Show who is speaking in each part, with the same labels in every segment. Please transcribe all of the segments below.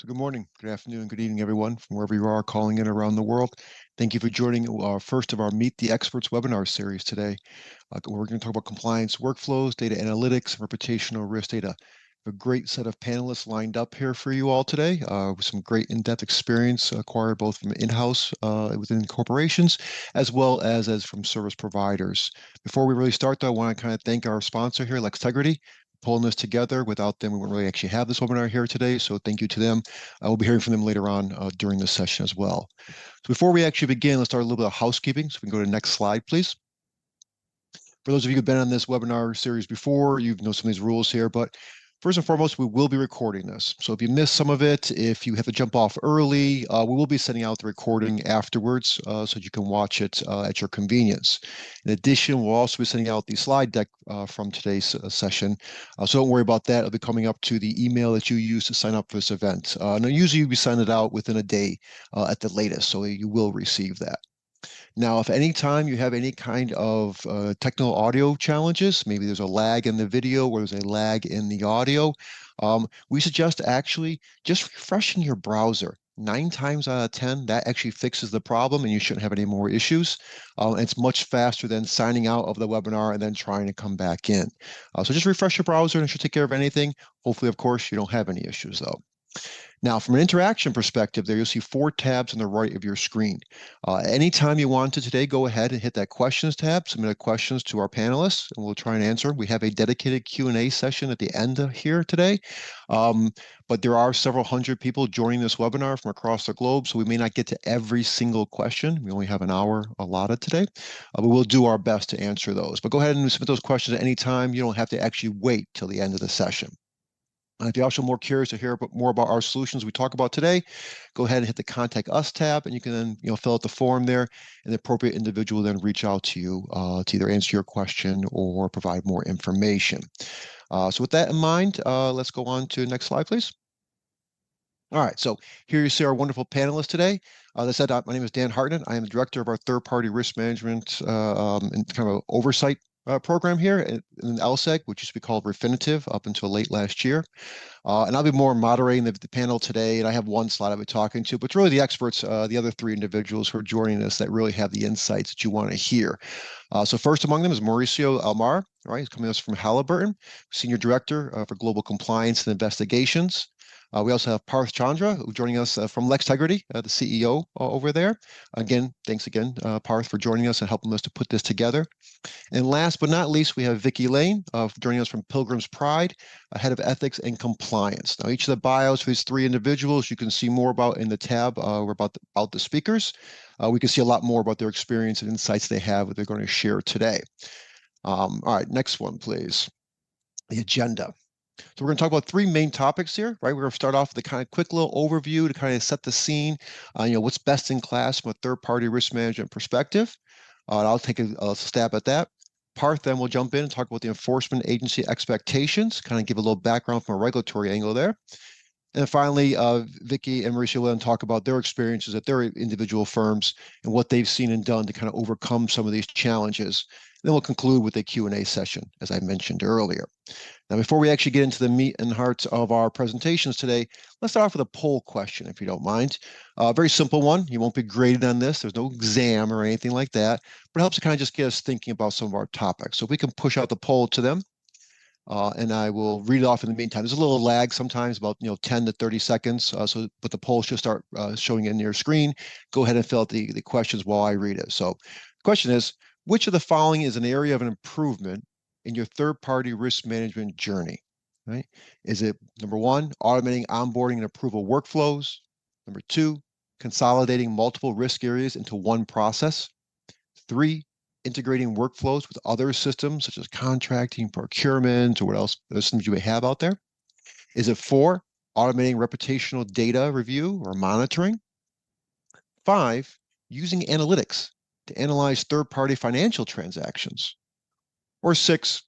Speaker 1: So good morning, good afternoon, good evening, everyone, from wherever you are calling in around the world. Thank you for joining our first of our Meet the Experts webinar series today. We're going to talk about compliance workflows, data analytics, reputational risk data. A great set of panelists lined up here for you all today with some great in-depth experience acquired both from in-house within corporations as well as from service providers. Before we really start, though, I want to kind of thank our sponsor here, LSEG, pulling this together. Without them, we wouldn't really actually have this webinar here today. So thank you to them. We'll be hearing from them later on during this session as well. So before we actually begin, let's start a little bit of housekeeping. So we can go to the next slide, please. For those of you who've been on this webinar series before, you know some of these rules here, but first and foremost, we will be recording this. So if you missed some of it, if you have to jump off early, we will be sending out the recording afterwards so that you can watch it at your convenience. In addition, we'll also be sending out the slide deck from today's session. So don't worry about that. It'll be coming up to the email that you use to sign up for this event. Now, usually you'll be sending it out within a day at the latest, so you will receive that. Now, if any time you have any kind of technical audio challenges, maybe there's a lag in the video or there's a lag in the audio, we suggest actually just refreshing your browser. 9 times out of 10, that actually fixes the problem and you shouldn't have any more issues. It's much faster than signing out of the webinar and then trying to come back in. So just refresh your browser and it should take care of anything. Hopefully, of course, you don't have any issues though. Now, from an interaction perspective, there you'll see 4 tabs on the right of your screen. Anytime you want to today, go ahead and hit that questions tab, submit questions to our panelists, and we'll try and answer. We have a dedicated Q&A session at the end here today, but there are several hundred people joining this webinar from across the globe, so we may not get to every single question. We only have an hour allotted today, but we'll do our best to answer those. But go ahead and submit those questions at any time. You don't have to actually wait till the end of the session. If you're also more curious to hear more about our solutions we talk about today, go ahead and hit the Contact Us tab, and you can then fill out the form there, and the appropriate individual will then reach out to you to either answer your question or provide more information. So with that in mind, let's go on to the next slide, please. All right, so here you see our wonderful panelists today. As I said, my name is Dan Hartnett. I am the director of our third-party risk management and kind of oversight program here in LSEG, which used to be called Refinitiv up until late last year. And I'll be more moderating the panel today, and I have one slide I'll be talking to, but it's really the experts, the other 3 individuals who are joining us that really have the insights that you want to hear. So first among them is Mauricio Almar, right? He's coming to us from Halliburton, Senior Director for Global Compliance and Investigations. We also have Parth Chandra, who's joining us from LSEG, the CEO over there. Again, thanks again, Parth, for joining us and helping us to put this together. And last but not least, we have Vicki Lane joining us from Pilgrim's Pride, Head of Ethics and Compliance. Now, each of the bios for these 3 individuals you can see more about in the tab about the speakers. We can see a lot more about their experience and insights they have that they're going to share today. All right, next one, please. The agenda. So we're going to talk about 3 main topics here, right? We're going to start off with a kind of quick little overview to kind of set the scene, what's best in class from a third-party risk management perspective. I'll take a stab at that. Parth then will jump in and talk about the enforcement agency expectations, kind of give a little background from a regulatory angle there. And then finally, Vicki and Mauricio will then talk about their experiences at their individual firms and what they've seen and done to kind of overcome some of these challenges. And then we'll conclude with a Q&A session, as I mentioned earlier. Now, before we actually get into the meat and hearts of our presentations today, let's start off with a poll question, if you don't mind. A very simple one. You won't be graded on this. There's no exam or anything like that, but it helps to kind of just get us thinking about some of our topics. So if we can push out the poll to them, and I will read it off in the meantime. There's a little lag sometimes, about 10 to 30 seconds. But the poll should start showing in your screen. Go ahead and fill out the questions while I read it. So the question is, which of the following is an area of an improvement in your third-party risk management journey? Right? Is it number 1, automating onboarding and approval workflows? Number 2, consolidating multiple risk areas into one process? 3, integrating workflows with other systems such as contracting, procurement, or what else systems you may have out there? Is it 4, automating reputational data review or monitoring? 5, using analytics to analyze third-party financial transactions? Or 6,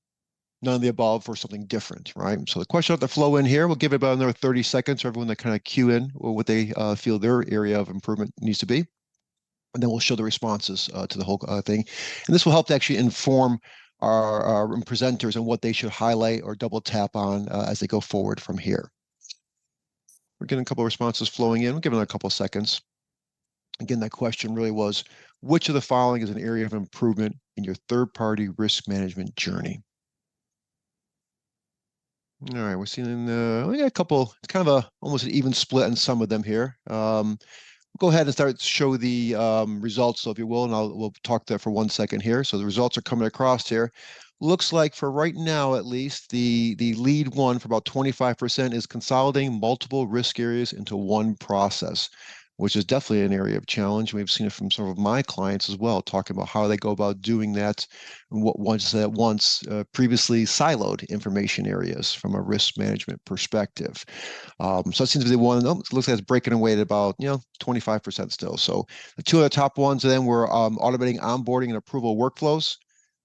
Speaker 1: none of the above or something different, right? So the question will have to flow in here. We'll give it about another 30 seconds for everyone to kind of cue in what they feel their area of improvement needs to be. And then we'll show the responses to the whole thing. And this will help to actually inform our presenters and what they should highlight or double tap on as they go forward from here. We're getting a couple of responses flowing in. We'll give it a couple of seconds. Again, that question really was, which of the following is an area of improvement in your third-party risk management journey? All right, we're seeing we got a couple. It's kind of almost an even split on some of them here. We'll go ahead and start to show the results, so if you will, and we'll talk that for 1 second here. So the results are coming across here. Looks like for right now, at least, the lead one for about 25% is consolidating multiple risk areas into one process, which is definitely an area of challenge. We've seen it from some of my clients as well, talking about how they go about doing that and what once previously siloed information areas from a risk management perspective. So it seems to be the one. Oh, it looks like it's breaking away at about 25% still. So the two of the top ones then were automating onboarding and approval workflows.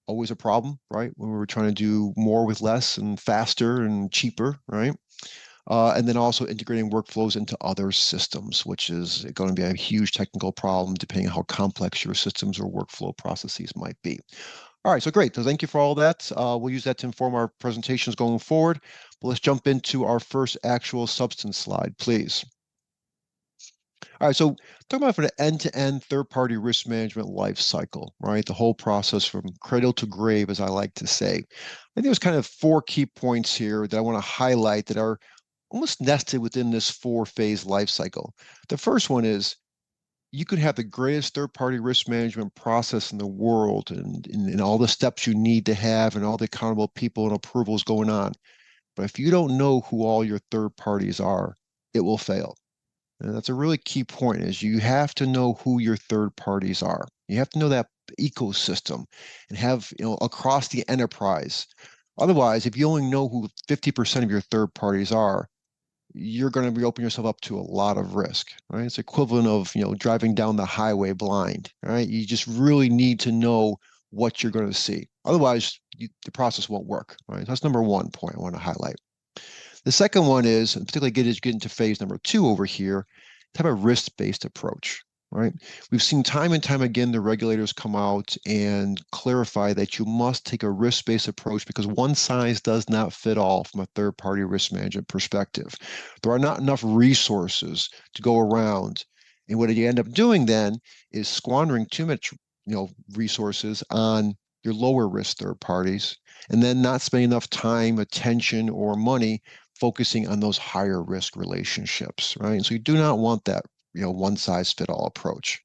Speaker 1: Always a problem, right? When we were trying to do more with less and faster and cheaper, right? And then also integrating workflows into other systems, which is going to be a huge technical problem depending on how complex your systems or workflow processes might be. All right, so great. So thank you for all that. We'll use that to inform our presentations going forward. But let's jump into our first actual substance slide, please. All right, so talking about for the end-to-end third-party risk management life cycle, right? The whole process from cradle to grave, as I like to say. I think there's kind of 4 key points here that I want to highlight that are almost nested within this 4-phase life cycle. The first one is you could have the greatest third-party risk management process in the world and all the steps you need to have and all the accountable people and approvals going on. But if you don't know who all your third parties are, it will fail. And that's a really key point is you have to know who your third parties are. You have to know that ecosystem and have, across the enterprise. Otherwise, if you only know who 50% of your third parties are, you're going to be opening yourself up to a lot of risk, right? It's equivalent of, driving down the highway blind, right? You just really need to know what you're going to see. Otherwise, the process won't work, right? That's number 1 point I want to highlight. The second one is, and particularly get into phase number 2 over here, have a risk-based approach, right? We've seen time and time again the regulators come out and clarify that you must take a risk-based approach because one size does not fit all from a third-party risk management perspective. There are not enough resources to go around. And what you end up doing then is squandering too much, resources on your lower risk third parties, and then not spending enough time, attention, or money focusing on those higher risk relationships, right? And so you do not want that, one size fit all approach.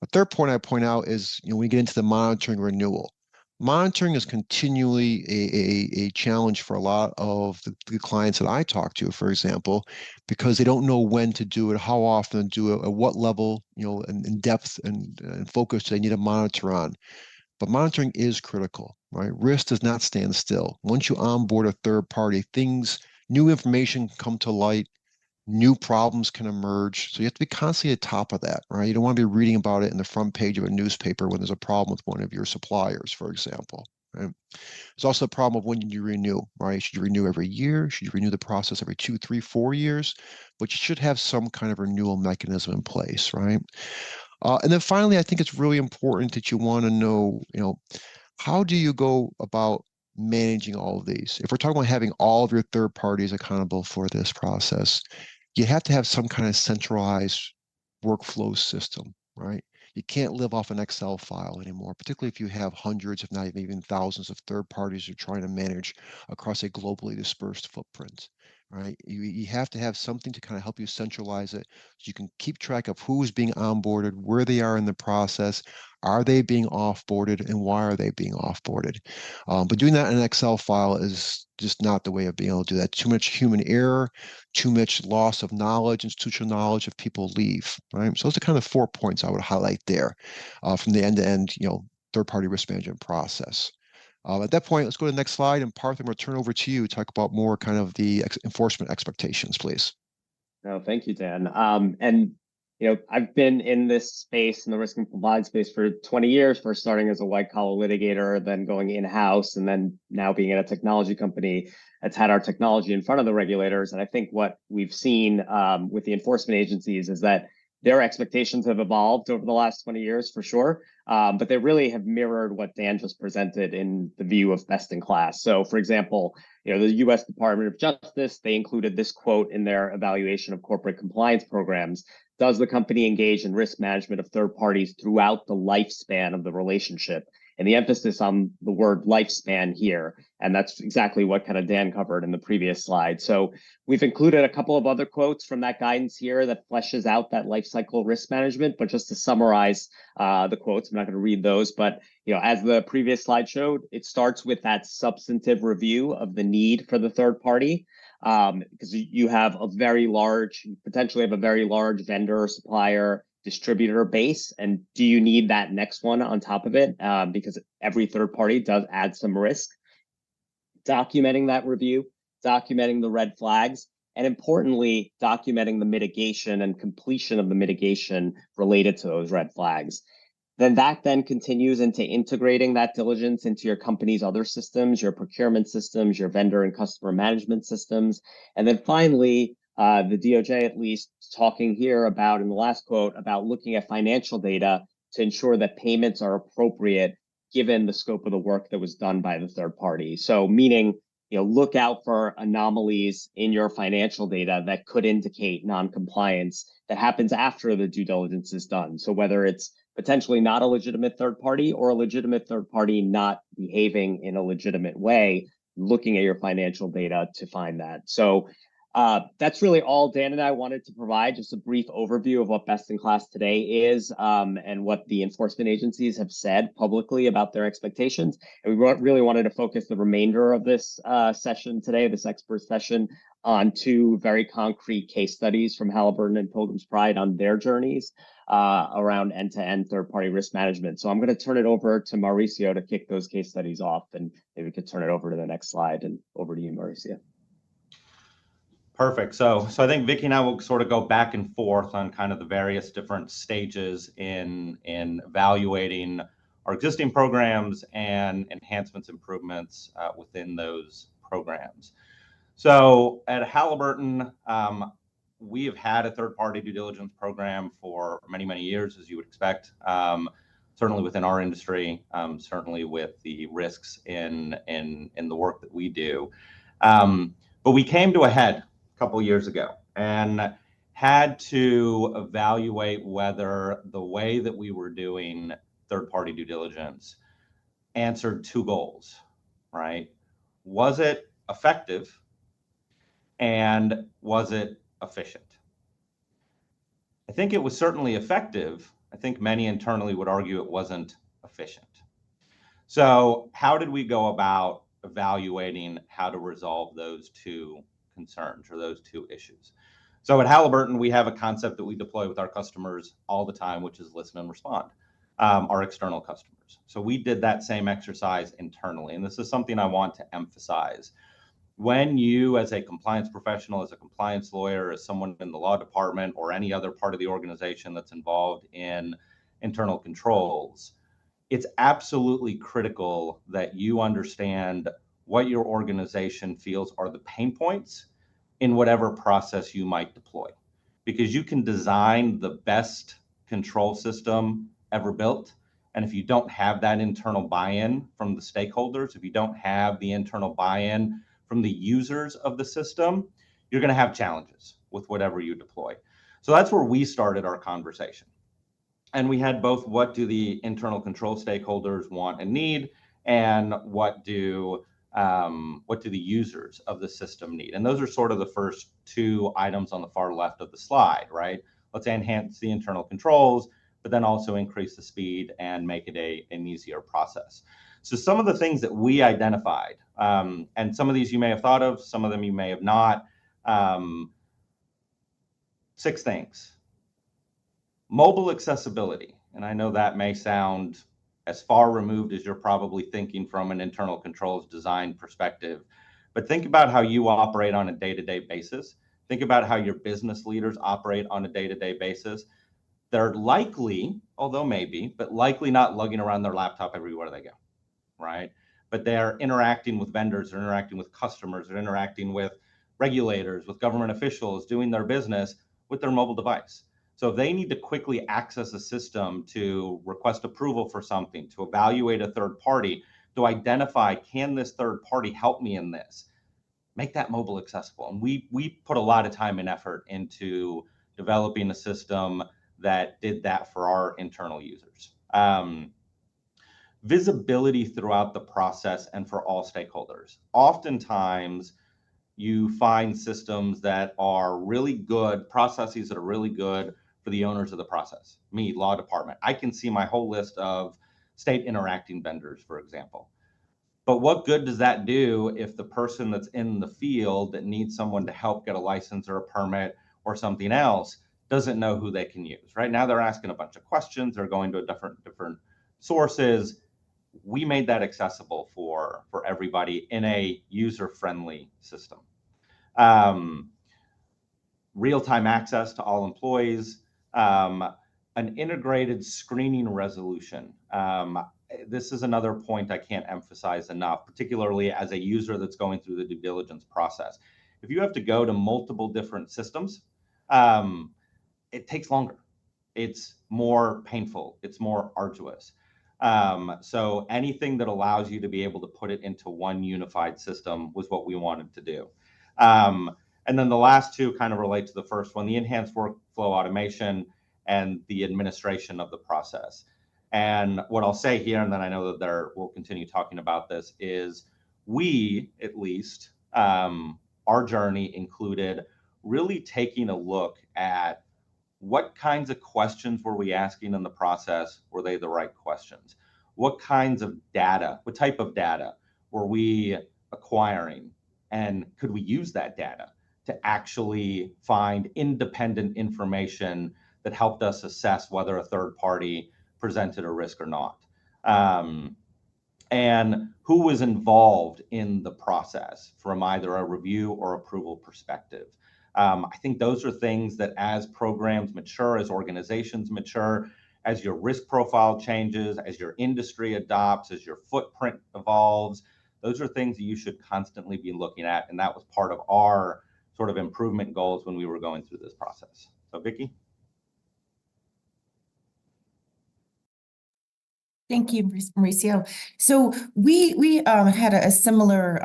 Speaker 1: A third point I point out is, when we get into the monitoring renewal. Monitoring is continually a challenge for a lot of the clients that I talk to, for example, because they don't know when to do it, how often to do it, at what level, in depth and focus they need to monitor on. But monitoring is critical, right? Risk does not stand still. Once you onboard a third party, new information come to light, new problems can emerge. So you have to be constantly at top of that, right? You don't want to be reading about it in the front page of a newspaper when there's a problem with one of your suppliers, for example, right? There's also a problem of when you renew, right? Should you renew every year? Should you renew the process every 2, 3, 4 years? But you should have some kind of renewal mechanism in place, right? And then finally, I think it's really important that you want to know, how do you go about managing all of these? If we're talking about having all of your third parties accountable for this process, you have to have some kind of centralized workflow system, right? You can't live off an Excel file anymore, particularly if you have hundreds, if not even thousands of third parties you're trying to manage across a globally dispersed footprint, right? You have to have something to kind of help you centralize it so you can keep track of who's being onboarded, where they are in the process, are they being offboarded, and why are they being offboarded? But doing that in an Excel file is just not the way of being able to do that. Too much human error, too much loss of knowledge, institutional knowledge if people leave, right? So those are kind of 4 points I would highlight there from the end-to-end, third-party risk management process. At that point, let's go to the next slide, and Parth, I'm going to turn over to you to talk about more kind of the enforcement expectations, please.
Speaker 2: No, thank you, Dan. And I've been in this space, in the risk and compliance space, for 20 years. First starting as a white-collar litigator, then going in-house, and then now being at a technology company that's had our technology in front of the regulators. And I think what we've seen with the enforcement agencies is that their expectations have evolved over the last 20 years, for sure. But they really have mirrored what Dan just presented in the view of best in class. So, for example, the U.S. Department of Justice, they included this quote in their evaluation of corporate compliance programs. Does the company engage in risk management of third parties throughout the lifespan of the relationship? And the emphasis on the word lifespan here. And that's exactly what kind of Dan covered in the previous slide. So we've included a couple of other quotes from that guidance here that fleshes out that life cycle risk management. But just to summarize the quotes, I'm not going to read those, but as the previous slide showed, it starts with that substantive review of the need for the third party. Because you have potentially have a very large vendor, supplier, distributor base. And do you need that next one on top of it? Because every third party does add some risk. Documenting that review, documenting the red flags, and importantly, documenting the mitigation and completion of the mitigation related to those red flags. That continues into integrating that diligence into your company's other systems, your procurement systems, your vendor and customer management systems. And then finally, the DOJ at least talking here about, in the last quote, about looking at financial data to ensure that payments are appropriate given the scope of the work that was done by the third party. So meaning, look out for anomalies in your financial data that could indicate non-compliance that happens after the due diligence is done. So whether it's potentially not a legitimate third party or a legitimate third party not behaving in a legitimate way, looking at your financial data to find that. So that's really all Dan and I wanted to provide, just a brief overview of what best in class today is and what the enforcement agencies have said publicly about their expectations. And we really wanted to focus the remainder of this session today, this expert session, on two very concrete case studies from Halliburton and Pilgrim's Pride on their journeys around end-to-end third-party risk management. So I'm going to turn it over to Mauricio to kick those case studies off, and maybe we could turn it over to the next slide. And over to you, Mauricio.
Speaker 3: Perfect. So I think Vicky and I will sort of go back and forth on kind of the various different stages in evaluating our existing programs and enhancements, improvements within those programs. So at Halliburton, we have had a third-party due diligence program for many, many years, as you would expect, certainly within our industry, certainly with the risks in the work that we do. But we came to a head a couple of years ago and had to evaluate whether the way that we were doing third-party due diligence answered two goals, right? Was it effective and was it efficient? I think it was certainly effective. I think many internally would argue it wasn't efficient. So how did we go about evaluating how to resolve those two concerns or those two issues? So at Halliburton, we have a concept that we deploy with our customers all the time, which is listen and respond, our external customers. So we did that same exercise internally. And this is something I want to emphasize. When you, as a compliance professional, as a compliance lawyer, as someone in the law department or any other part of the organization that's involved in internal controls, it's absolutely critical that you understand what your organization feels are the pain points in whatever process you might deploy. Because you can design the best control system ever built, and if you don't have that internal buy-in from the stakeholders, if you don't have the internal buy-in from the users of the system, you're going to have challenges with whatever you deploy. So that's where we started our conversation. And we had both what do the internal control stakeholders want and need, and what do the users of the system need. And those are sort of the first two items on the far left of the slide, right? Let's enhance the internal controls, but then also increase the speed and make it an easier process. So some of the things that we identified, and some of these you may have thought of, some of them you may have not. 6 things. Mobile accessibility. And I know that may sound as far removed as you're probably thinking from an internal controls design perspective, but think about how you operate on a day-to-day basis. Think about how your business leaders operate on a day-to-day basis. They're likely, although maybe, but likely not lugging around their laptop everywhere they go, right? But they're interacting with vendors, they're interacting with customers, they're interacting with regulators, with government officials, doing their business with their mobile device. So if they need to quickly access a system to request approval for something, to evaluate a third party, to identify, can this third party help me in this? make that mobile accessible. And we put a lot of time and effort into developing a system that did that for our internal users. Visibility throughout the process and for all stakeholders. Oftentimes, you find systems that are really good, processes that are really good for the owners of the process. Me, law department. I can see my whole list of state interacting vendors, for example. But what good does that do if the person that's in the field that needs someone to help get a license or a permit or something else doesn't know who they can use? Right now, they're asking a bunch of questions. They're going to different sources. We made that accessible for everybody in a user-friendly system. Real-time access to all employees, an integrated screening resolution. This is another point I can't emphasize enough, particularly as a user that's going through the due diligence process. If you have to go to multiple different systems, it takes longer. It's more painful. It's more arduous. So anything that allows you to be able to put it into one unified system was what we wanted to do. And then the last two kind of relate to the first one, the enhanced workflow automation and the administration of the process. And what I'll say here, and then I know that we'll continue talking about this, is we, at least, our journey included really taking a look at what kinds of questions were we asking in the process? Were they the right questions? What kinds of data, what type of data were we acquiring? And could we use that data to actually find independent information that helped us assess whether a third party presented a risk or not? And who was involved in the process from either a review or approval perspective? I think those are things that as programs mature, as organizations mature, as your risk profile changes, as your industry adopts, as your footprint evolves, those are things that you should constantly be looking at. And that was part of our sort of improvement goals when we were going through this process. So, Vicki?
Speaker 4: Thank you, Mauricio. So we had a similar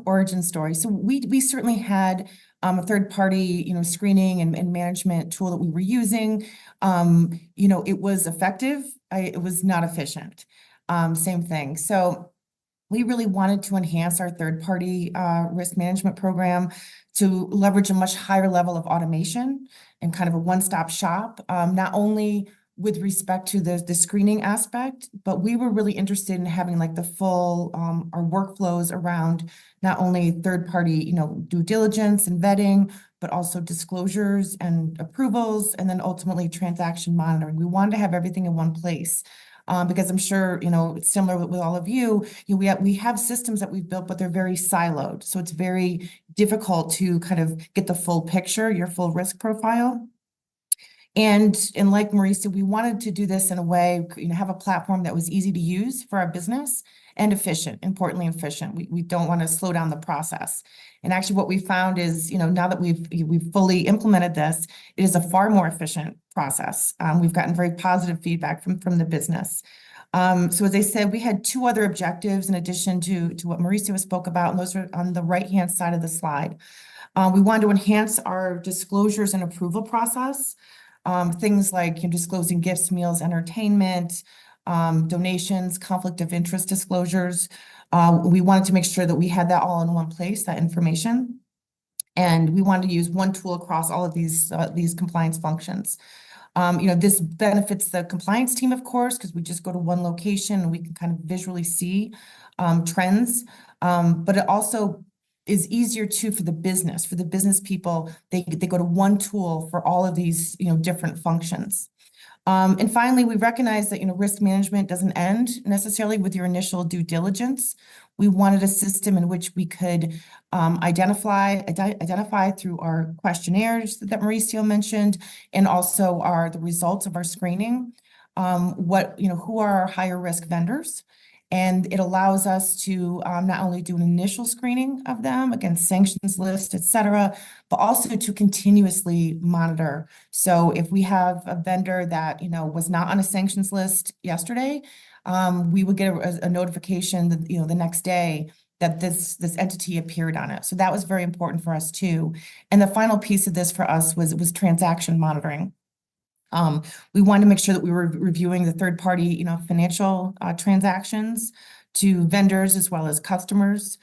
Speaker 4: origin story. So we certainly had a third party, screening and management tool that we were using. It was effective. It was not efficient. Same thing. So we really wanted to enhance our third party risk management program to leverage a much higher level of automation and kind of a one-stop shop, not only with respect to the screening aspect, but we were really interested in having like the full our workflows around not only third party due diligence and vetting, but also disclosures and approvals, and then ultimately transaction monitoring. We wanted to have everything in one place. Because I'm sure, it's similar with all of you, we have systems that we've built, but they're very siloed. So it's very difficult to kind of get the full picture, your full risk profile. And like Mauricio, we wanted to do this in a way, have a platform that was easy to use for our business and efficient, importantly efficient. We don't want to slow down the process. And actually what we found is, now that we've fully implemented this, it is a far more efficient process. We've gotten very positive feedback from the business. So as I said, we had two other objectives in addition to what Mauricio spoke about, and those are on the right-hand side of the slide. We wanted to enhance our disclosures and approval process. Things like disclosing gifts, meals, entertainment, donations, conflict of interest disclosures. We wanted to make sure that we had that all in one place, that information. And we wanted to use one tool across all of these compliance functions. This benefits the compliance team, of course, because we just go to one location and we can kind of visually see trends. But it also is easier too for the business people. They go to one tool for all of these different functions. And finally, we recognize that risk management doesn't end necessarily with your initial due diligence. We wanted a system in which we could identify through our questionnaires that Mauricio mentioned, and also the results of our screening. Who are our higher risk vendors? And it allows us to not only do an initial screening of them against sanctions list, et cetera, but also to continuously monitor. So if we have a vendor that, was not on a sanctions list yesterday, we would get a notification that, the next day that this entity appeared on it. So that was very important for us too. And the final piece of this for us was transaction monitoring. We wanted to make sure that we were reviewing the third party, financial transactions to vendors as well as customers,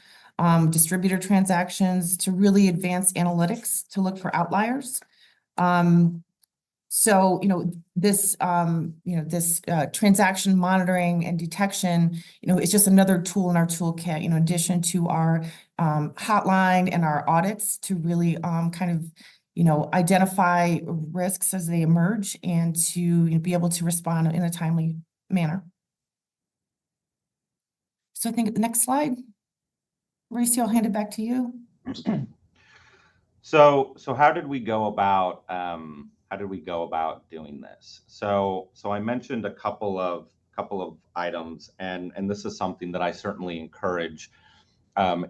Speaker 4: distributor transactions to really advance analytics to look for outliers. So, this transaction monitoring and detection, is just another tool in our toolkit, in addition to our hotline and our audits to really identify risks as they emerge and to be able to respond in a timely manner. So I think the next slide, Mauricio, I'll hand it back to you.
Speaker 3: So how did we go about doing this? So I mentioned a couple of items, and this is something that I certainly encourage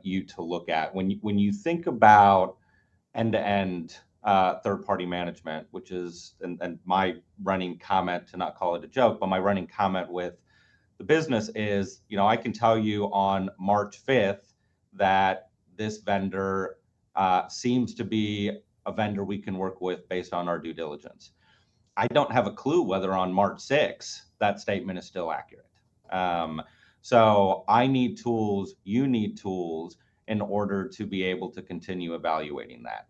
Speaker 3: you to look at when you think about end-to-end third-party management, which is and my running comment, to not call it a joke, but my running comment with the business is, I can tell you on March 5th that this vendor seems to be a vendor we can work with based on our due diligence. I don't have a clue whether on March 6th that statement is still accurate. So I need tools, you need tools in order to be able to continue evaluating that.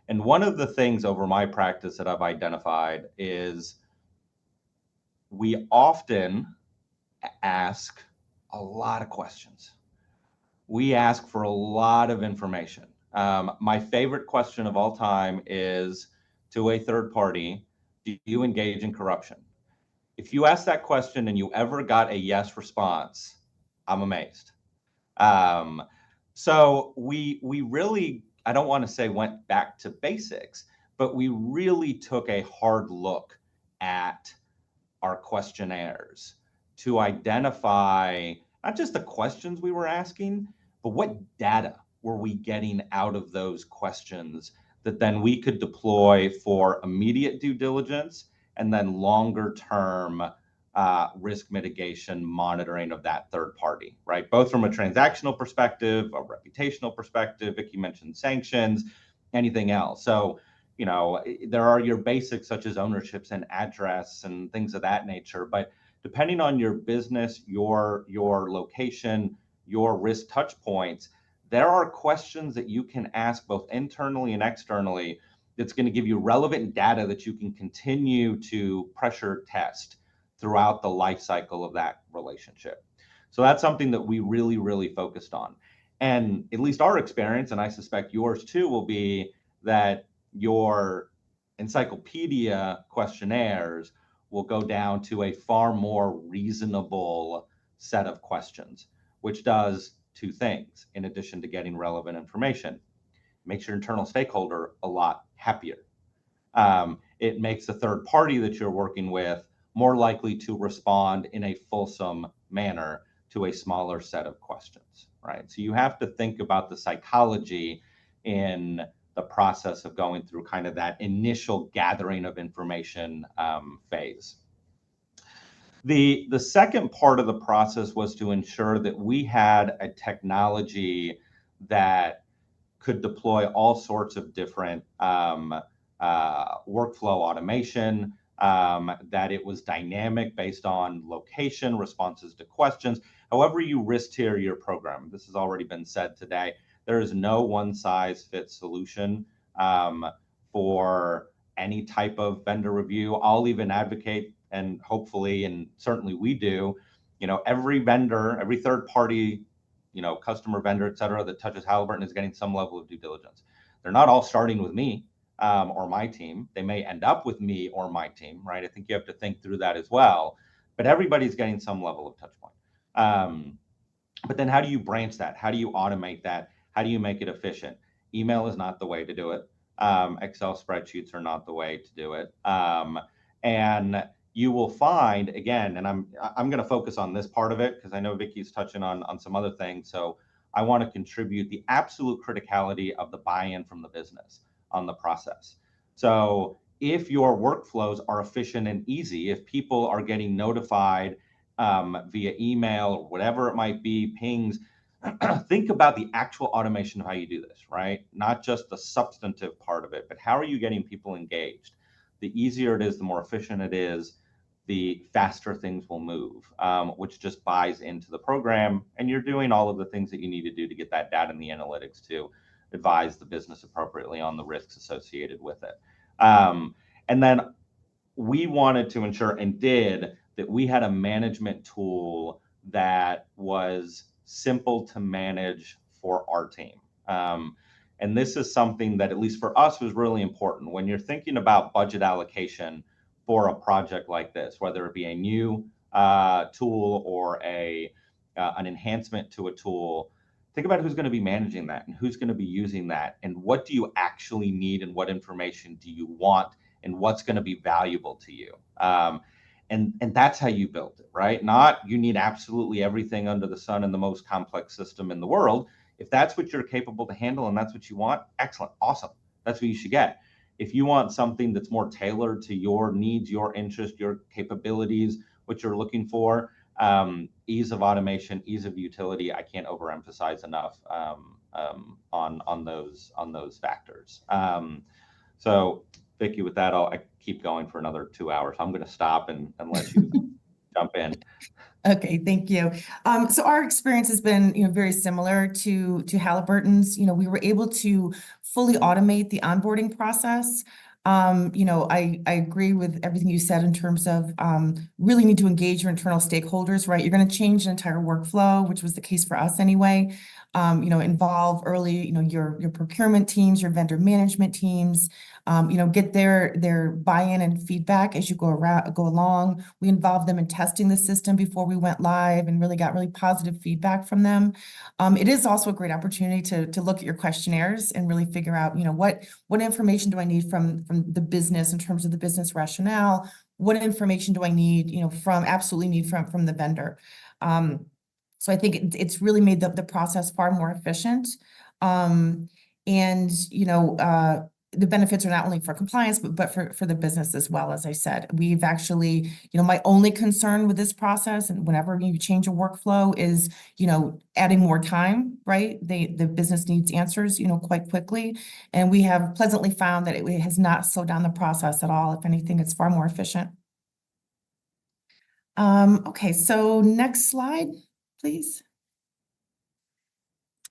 Speaker 3: And one of the things over my practice that I've identified is we often ask a lot of questions. We ask for a lot of information. My favorite question of all time is to a third party, do you engage in corruption? If you ask that question and you ever got a yes response, I'm amazed. So we really, I don't want to say went back to basics, but we really took a hard look at our questionnaires to identify not just the questions we were asking, but what data were we getting out of those questions that then we could deploy for immediate due diligence and then longer term risk mitigation monitoring of that third party, right? Both from a transactional perspective, a reputational perspective. Vicky mentioned sanctions, anything else. So, there are your basics such as ownerships and address and things of that nature. But depending on your business, your location, your risk touch points, there are questions that you can ask both internally and externally that's going to give you relevant data that you can continue to pressure test throughout the life cycle of that relationship. So that's something that we really, really focused on. And at least our experience, and I suspect yours too, will be that your encyclopedia questionnaires will go down to a far more reasonable set of questions, which does two things in addition to getting relevant information. Makes your internal stakeholder a lot happier. It makes the third party that you're working with more likely to respond in a fulsome manner to a smaller set of questions, right? So you have to think about the psychology in the process of going through kind of that initial gathering of information phase. The second part of the process was to ensure that we had a technology that could deploy all sorts of different workflow automation, that it was dynamic based on location, responses to questions, however you risk tier your program. This has already been said today. There is no one size fits solution for any type of vendor review. I'll even advocate, and hopefully, and certainly we do, every vendor, every third party, customer, vendor, et cetera, that touches Halliburton is getting some level of due diligence. They're not all starting with me or my team. They may end up with me or my team, right? I think you have to think through that as well. But everybody's getting some level of touch point. But then how do you branch that? How do you automate that? How do you make it efficient? Email is not the way to do it. Excel spreadsheets are not the way to do it. And you will find, again, and I'm going to focus on this part of it because I know Vicky's touching on some other things. So I want to contribute the absolute criticality of the buy-in from the business on the process. So if your workflows are efficient and easy, if people are getting notified via email or whatever it might be, pings, think about the actual automation of how you do this, right? Not just the substantive part of it, but how are you getting people engaged? The easier it is, the more efficient it is, the faster things will move, which just buys into the program. And you're doing all of the things that you need to do to get that data and the analytics to advise the business appropriately on the risks associated with it. And then we wanted to ensure, and did, that we had a management tool that was simple to manage for our team. And this is something that, at least for us, was really important. When you're thinking about budget allocation for a project like this, whether it be a new tool or an enhancement to a tool, think about who's going to be managing that and who's going to be using that, and what do you actually need and what information do you want and what's going to be valuable to you. And that's how you built it, right? Not you need absolutely everything under the sun and the most complex system in the world. If that's what you're capable to handle and that's what you want, excellent, awesome. That's what you should get. If you want something that's more tailored to your needs, your interest, your capabilities, what you're looking for, ease of automation, ease of utility, I can't overemphasize enough on those factors. So Vicki, with that, I keep going for another 2 hours. I'm going to stop and let you jump in.
Speaker 4: Okay, thank you. So our experience has been, very similar to Halliburton's. We were able to fully automate the onboarding process. I agree with everything you said in terms of really need to engage your internal stakeholders, right? You're going to change an entire workflow, which was the case for us anyway. Involve early, your procurement teams, your vendor management teams, get their buy-in and feedback as you go along. We involved them in testing the system before we went live and really got really positive feedback from them. It is also a great opportunity to look at your questionnaires and really figure out, what information do I need from the business in terms of the business rationale? What information do I need, absolutely need from the vendor? So I think it's really made the process far more efficient. The benefits are not only for compliance, but for the business as well. As I said, we've actually, my only concern with this process, and whenever you change a workflow, is, adding more time, right? The business needs answers, quite quickly. And we have pleasantly found that it has not slowed down the process at all. If anything, it's far more efficient. Okay, so next slide, please.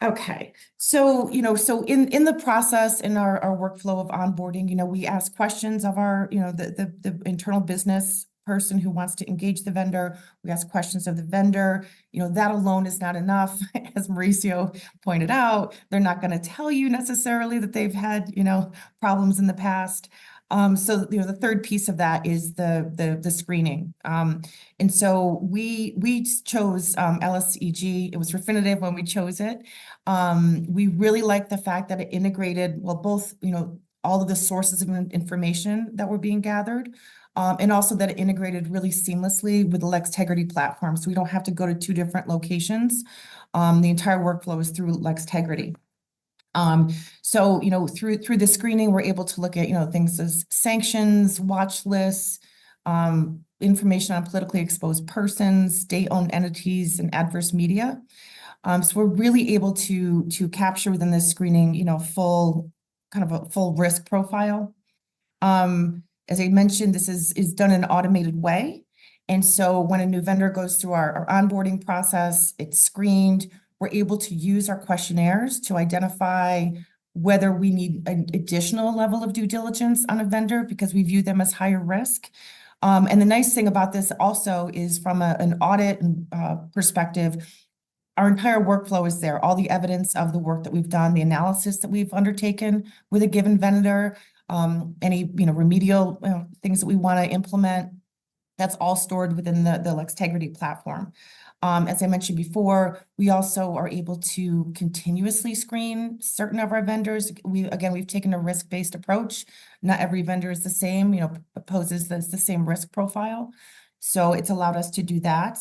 Speaker 4: Okay, so in the process, in our workflow of onboarding, we ask questions of our the internal business person who wants to engage the vendor. We ask questions of the vendor. That alone is not enough. As Mauricio pointed out, they're not going to tell you necessarily that they've had problems in the past. So the third piece of that is the screening. And so we chose LSEG. It was Refinitiv when we chose it. We really liked the fact that it integrated, both all of the sources of information that were being gathered, and also that it integrated really seamlessly with the LSGs platform. So we don't have to go to 2 different locations. The entire workflow is through LSGs. So, through the screening, we're able to look at, things as sanctions, watch lists, information on politically exposed persons, state-owned entities, and adverse media. So we're really able to capture within this screening, full risk profile. As I mentioned, this is done in an automated way. And so when a new vendor goes through our onboarding process, it's screened. We're able to use our questionnaires to identify whether we need an additional level of due diligence on a vendor because we view them as higher risk. And the nice thing about this also is from an audit perspective, our entire workflow is there. All the evidence of the work that we've done, the analysis that we've undertaken with a given vendor, any remedial things that we want to implement, that's all stored within the LSGs platform. As I mentioned before, we also are able to continuously screen certain of our vendors. We've taken a risk-based approach. Not every vendor is the same, poses the same risk profile. So it's allowed us to do that.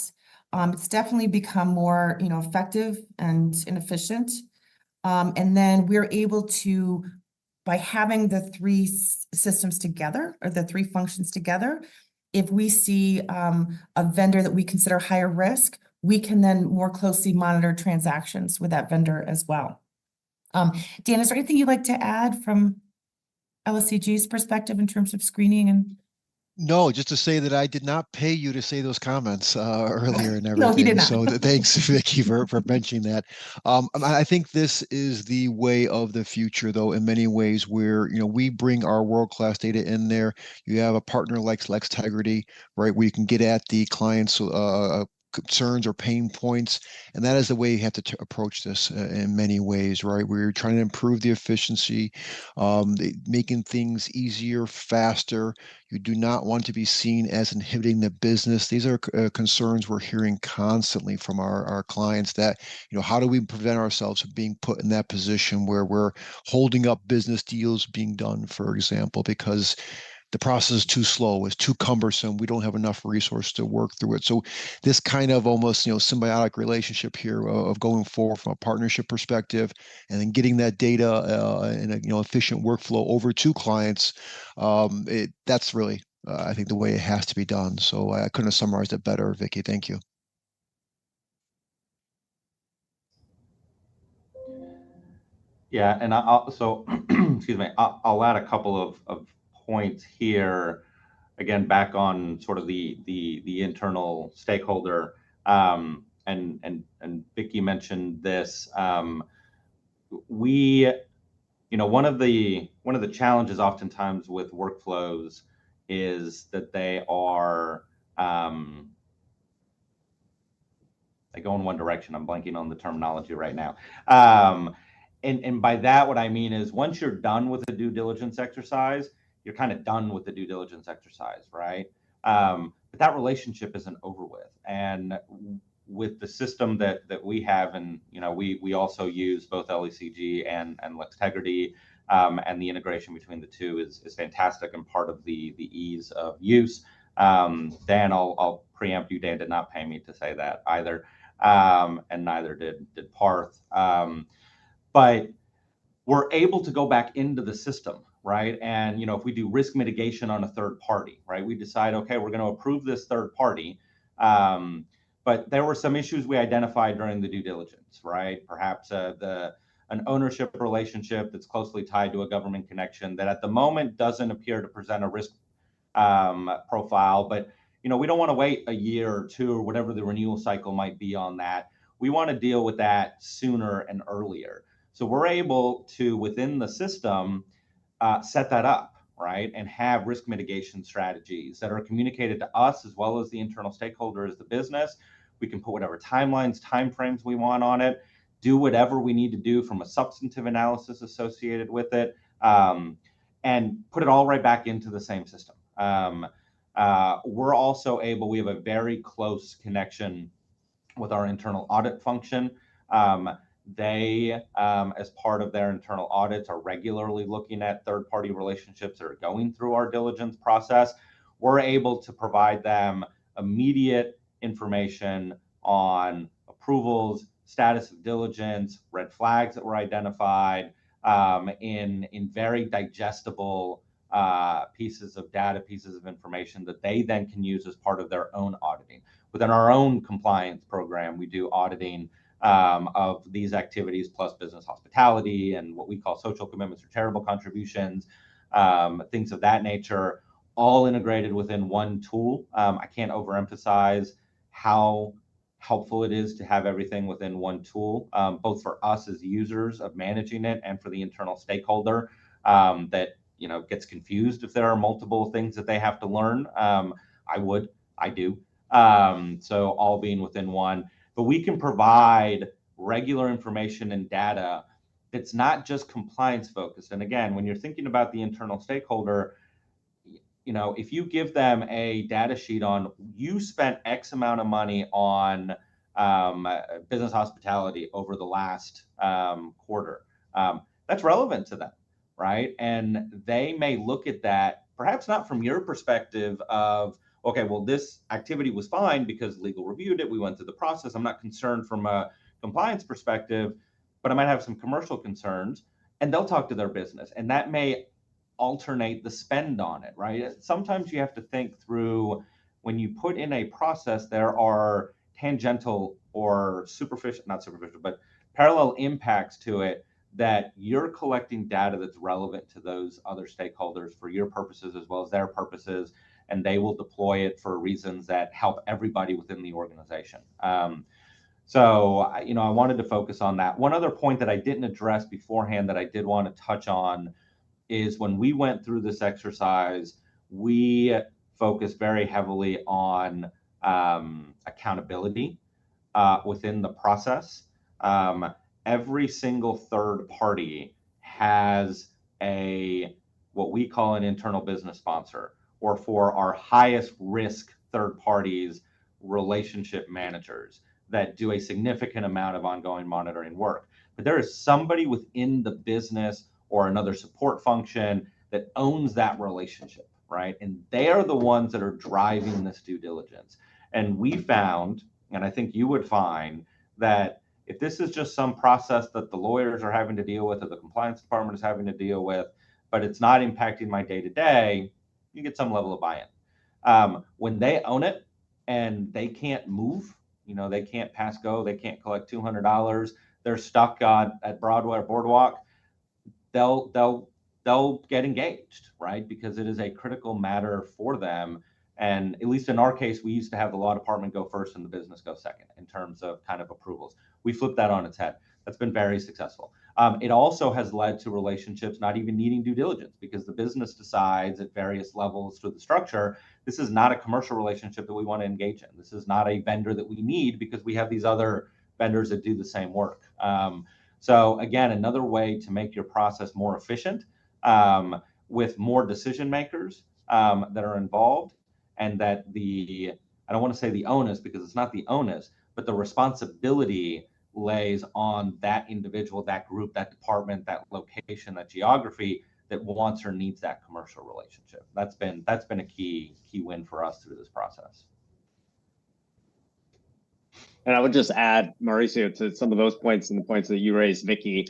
Speaker 4: It's definitely become more, effective and efficient. And then we're able to, by having the 3 systems together, or the 3 functions together, if we see a vendor that we consider higher risk, we can then more closely monitor transactions with that vendor as well. Dan, is there anything you'd like to add from LSEG's perspective in terms of screening and?
Speaker 1: No, just to say that I did not pay you to say those comments earlier and
Speaker 4: No, he did
Speaker 1: everything.
Speaker 4: not.
Speaker 1: So thanks, Vicky, for mentioning that. I think this is the way of the future, though, in many ways, where we bring our world-class data in there. You have a partner like LexTegrity, right, where you can get at the client's concerns or pain points, and that is the way you have to approach this in many ways, right? We're trying to improve the efficiency, making things easier, faster. You do not want to be seen as inhibiting the business. These are concerns we're hearing constantly from our clients that, how do we prevent ourselves from being put in that position where we're holding up business deals being done, for example, because the process is too slow, it's too cumbersome. We don't have enough resources to work through it. So this kind of almost, symbiotic relationship here of going forward from a partnership perspective and then getting that data in a, efficient workflow over to clients, that's really, I think, the way it has to be done. So I couldn't have summarized it better, Vicky. Thank you.
Speaker 3: Yeah, and I'll so excuse me, I'll add a couple of points here. Again, back on sort of the internal stakeholder, and Vicky mentioned this. We, one of the challenges oftentimes with workflows is that they are they go in one direction. I'm blanking on the terminology right now. And by that, what I mean is once you're done with the due diligence exercise, you're kind of done with the due diligence exercise, right? But that relationship isn't over with. And with the system that we have, and we also use both LSEG and LexTegrity, and the integration between the two is fantastic and part of the ease of use. Dan, I'll preempt you. Dan did not pay me to say that either, and neither did Parth. But we're able to go back into the system, right? And if we do risk mitigation on a third party, right, we decide, okay, we're going to approve this third party, but there were some issues we identified during the due diligence, right? Perhaps an ownership relationship that's closely tied to a government connection that at the moment doesn't appear to present a risk profile, but we don't want to wait a year or two or whatever the renewal cycle might be on that. We want to deal with that sooner and earlier. So we're able to, within the system, set that up, right? And have risk mitigation strategies that are communicated to us as well as the internal stakeholders, the business. We can put whatever timelines, timeframes we want on it, do whatever we need to do from a substantive analysis associated with it, and put it all right back into the same system. We're also able, we have a very close connection with our internal audit function. They, as part of their internal audits, are regularly looking at third-party relationships that are going through our diligence process. We're able to provide them immediate information on approvals, status of diligence, red flags that were identified, in very digestible pieces of data, pieces of information that they then can use as part of their own auditing. Within our own compliance program, we do auditing of these activities plus business hospitality and what we call social commitments or charitable contributions, things of that nature, all integrated within one tool. I can't overemphasize how helpful it is to have everything within one tool, both for us as users of managing it and for the internal stakeholder that gets confused if there are multiple things that they have to learn. I do. So all being within one. But we can provide regular information and data that's not just compliance focused. And again, when you're thinking about the internal stakeholder, if you give them a data sheet on you spent X amount of money on business hospitality over the last quarter, that's relevant to them, right? And they may look at that, perhaps not from your perspective of, okay, well, this activity was fine because legal reviewed it. We went through the process. I'm not concerned from a compliance perspective, but I might have some commercial concerns, and they'll talk to their business. And that may alternate the spend on it, right? Sometimes you have to think through, when you put in a process, there are tangential or superficial, not superficial, but parallel impacts to it, that you're collecting data that's relevant to those other stakeholders for your purposes as well as their purposes, and they will deploy it for reasons that help everybody within the organization. So, I wanted to focus on that. One other point that I didn't address beforehand that I did want to touch on is, when we went through this exercise, we focused very heavily on accountability within the process. Every single third party has what we call an internal business sponsor, or for our highest risk third parties, relationship managers that do a significant amount of ongoing monitoring work. But there is somebody within the business or another support function that owns that relationship, right? And they are the ones that are driving this due diligence. And we found, and I think you would find, that if this is just some process that the lawyers are having to deal with or the compliance department is having to deal with, but it's not impacting my day-to-day, you get some level of buy-in. When they own it and they can't move, they can't pass go, they can't collect $200, they're stuck at Broadway or Boardwalk, they'll get engaged, right? Because it is a critical matter for them. And at least in our case, we used to have the law department go first and the business go second in terms of kind of approvals. We flipped that on its head. That's been very successful. It also has led to relationships not even needing due diligence, because the business decides at various levels through the structure, this is not a commercial relationship that we want to engage in. This is not a vendor that we need, because we have these other vendors that do the same work. So again, another way to make your process more efficient, with more decision makers that are involved, and that I don't want to say the onus, because it's not the onus, but the responsibility lays on that individual, that group, that department, that location, that geography that wants or needs that commercial relationship. That's been a key win for us through this process.
Speaker 2: And I would just add, Mauricio, to some of those points and the points that you raised, Vicky,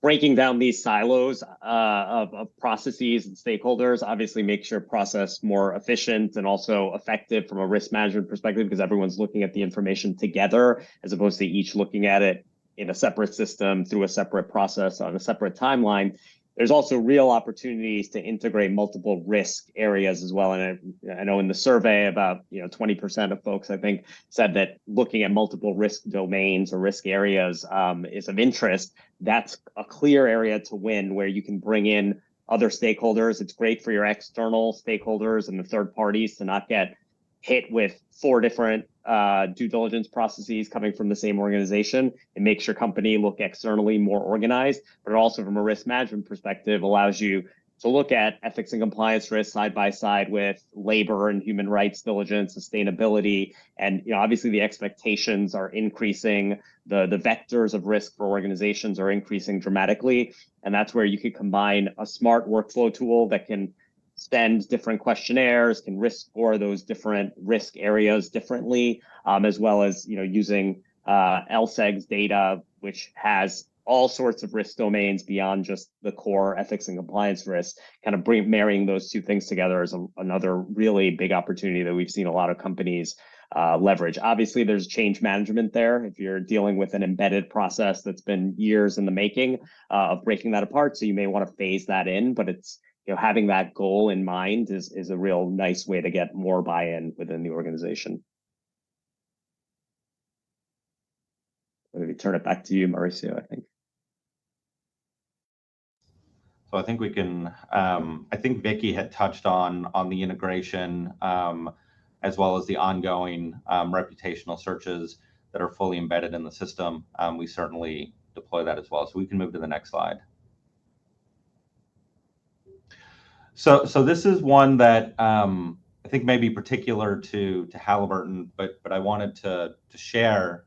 Speaker 2: breaking down these silos of processes and stakeholders obviously makes your process more efficient and also effective from a risk management perspective, because everyone's looking at the information together as opposed to each looking at it in a separate system through a separate process on a separate timeline. There's also real opportunities to integrate multiple risk areas as well. And I know in the survey about 20% of folks, I think, said that looking at multiple risk domains or risk areas is of interest. That's a clear area to win, where you can bring in other stakeholders. It's great for your external stakeholders and the third parties to not get hit with 4 different due diligence processes coming from the same organization. It makes your company look externally more organized, but it also, from a risk management perspective, allows you to look at ethics and compliance risks side by side with labor and human rights diligence, sustainability. And obviously the expectations are increasing, the vectors of risk for organizations are increasing dramatically. And that's where you could combine a smart workflow tool that can send different questionnaires, can risk score those different risk areas differently, as well as using LSEG's data, which has all sorts of risk domains beyond just the core ethics and compliance risks. Kind of marrying those two things together is another really big opportunity that we've seen a lot of companies leverage. Obviously, there's change management there if you're dealing with an embedded process that's been years in the making of breaking that apart. So you may want to phase that in, but it's having that goal in mind is a real nice way to get more buy-in within the organization. Maybe turn it back to you, Mauricio, I think.
Speaker 3: So I think we can, I think Vicky had touched on the integration, as well as the ongoing reputational searches that are fully embedded in the system. We certainly deploy that as well. So we can move to the next slide. So this is one that I think may be particular to Halliburton, but I wanted to share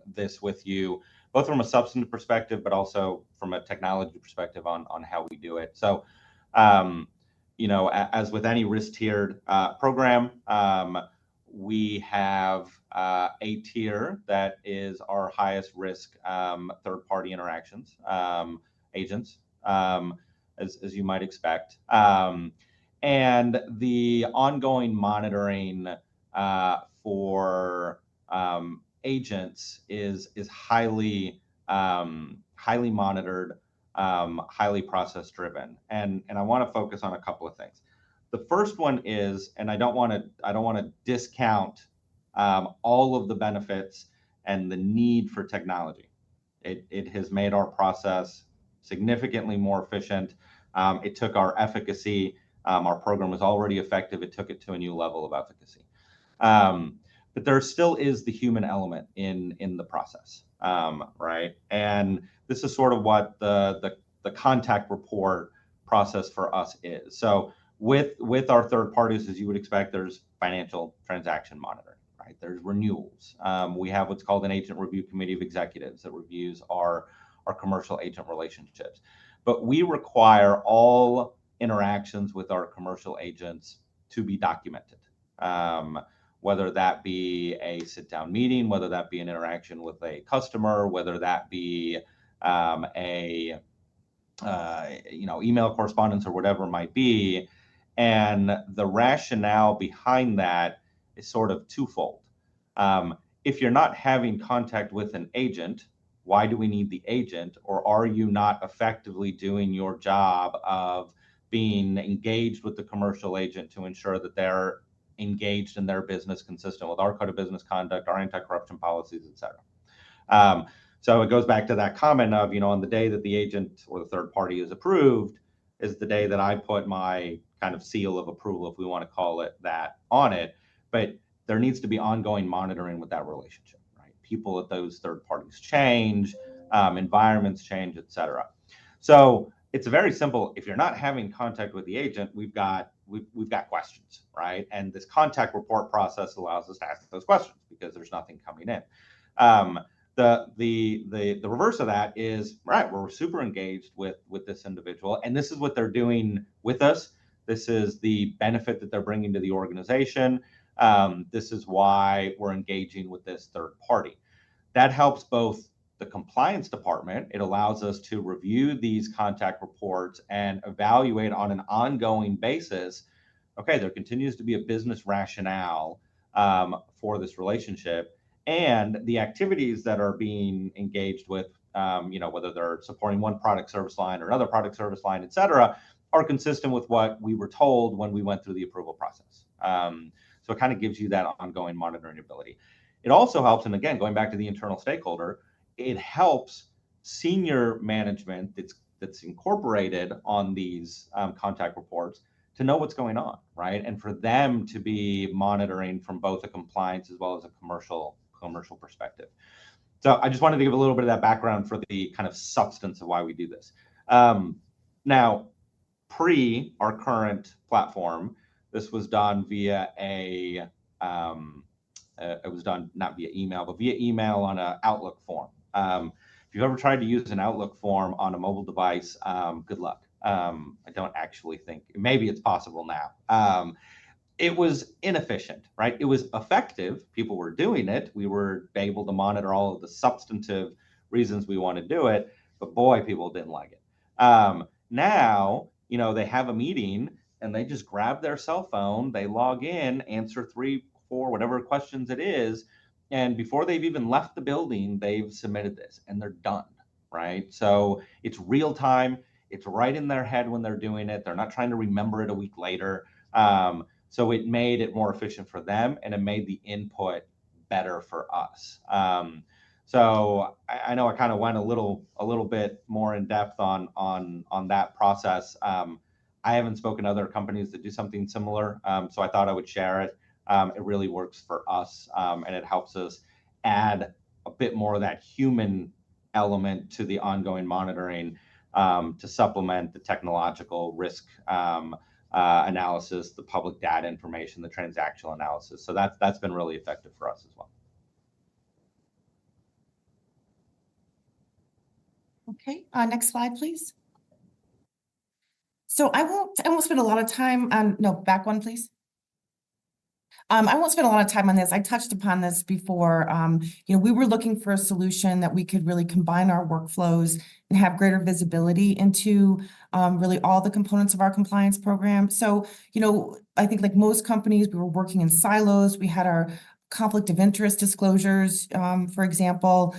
Speaker 3: this with you, both from a substantive perspective, but also from a technology perspective on how we do it. So, as with any risk-tiered program, we have a tier that is our highest risk third-party interactions agents. as you might expect. And the ongoing monitoring for agents is highly monitored, highly process driven, and I want to focus on a couple of things. The first one is, and I don't want to discount all of the benefits and the need for technology. It has made our process significantly more efficient. It took our efficacy. Our program was already effective. It took it to a new level of efficacy. But there still is the human element in the process, right? And this is sort of what the contact report process for us is. So with our third parties, as you would expect, there's financial transaction monitoring, right? There's renewals. We have what's called an agent review committee of executives that reviews our commercial agent relationships. But we require all interactions with our commercial agents to be documented. Whether that be a sit-down meeting, whether that be an interaction with a customer, whether that be email correspondence or whatever it might be. And the rationale behind that is sort of twofold. If you're not having contact with an agent, why do we need the agent? Or are you not effectively doing your job of being engaged with the commercial agent to ensure that they're engaged in their business consistent with our code of business conduct, our anti-corruption policies, et cetera? So it goes back to that comment of, on the day that the agent or the third party is approved is the day that I put my kind of seal of approval, if we want to call it that, on it. But there needs to be ongoing monitoring with that relationship, right? People at those third parties change, environments change, et cetera. So it's very simple. If you're not having contact with the agent, we've got questions, right? And this contact report process allows us to ask those questions because there's nothing coming in. The reverse of that is, right, we're super engaged with this individual, and this is what they're doing with us. This is the benefit that they're bringing to the organization. This is why we're engaging with this third party. That helps both the compliance department. It allows us to review these contact reports and evaluate on an ongoing basis. Okay, there continues to be a business rationale for this relationship, and the activities that are being engaged with, whether they're supporting one product service line or another product service line, et cetera, are consistent with what we were told when we went through the approval process. So it kind of gives you that ongoing monitoring ability. It also helps, and again, going back to the internal stakeholder, it helps senior management that's incorporated on these contact reports to know what's going on, right? And for them to be monitoring from both a compliance as well as a commercial perspective. So I just wanted to give a little bit of that background for the kind of substance of why we do this. Now, pre our current platform, this was done via it was done not via email, but via email on an Outlook form. If you've ever tried to use an Outlook form on a mobile device, good luck. I don't actually think, maybe it's possible now. It was inefficient, right? It was effective. People were doing it. We were able to monitor all of the substantive reasons we want to do it, but boy, people didn't like it. Now, they have a meeting and they just grab their cell phone, they log in, answer 3, 4, whatever questions it is, and before they've even left the building, they've submitted this and they're done, right? So it's real time. It's right in their head when they're doing it. They're not trying to remember it a week later. So it made it more efficient for them, and it made the input better for us. So I know I kind of went a little bit more in depth on that process. I haven't spoken to other companies that do something similar, so I thought I would share it. It really works for us, and it helps us add a bit more of that human element to the ongoing monitoring to supplement the technological risk analysis, the public data information, the transactional analysis. So that's been really effective for us as well.
Speaker 4: Okay, next slide, please. So I won't spend a lot of time on, no, back one, please. I won't spend a lot of time on this. I touched upon this before. We were looking for a solution that we could really combine our workflows and have greater visibility into really all the components of our compliance program. So, I think like most companies, we were working in silos. We had our conflict of interest disclosures, for example.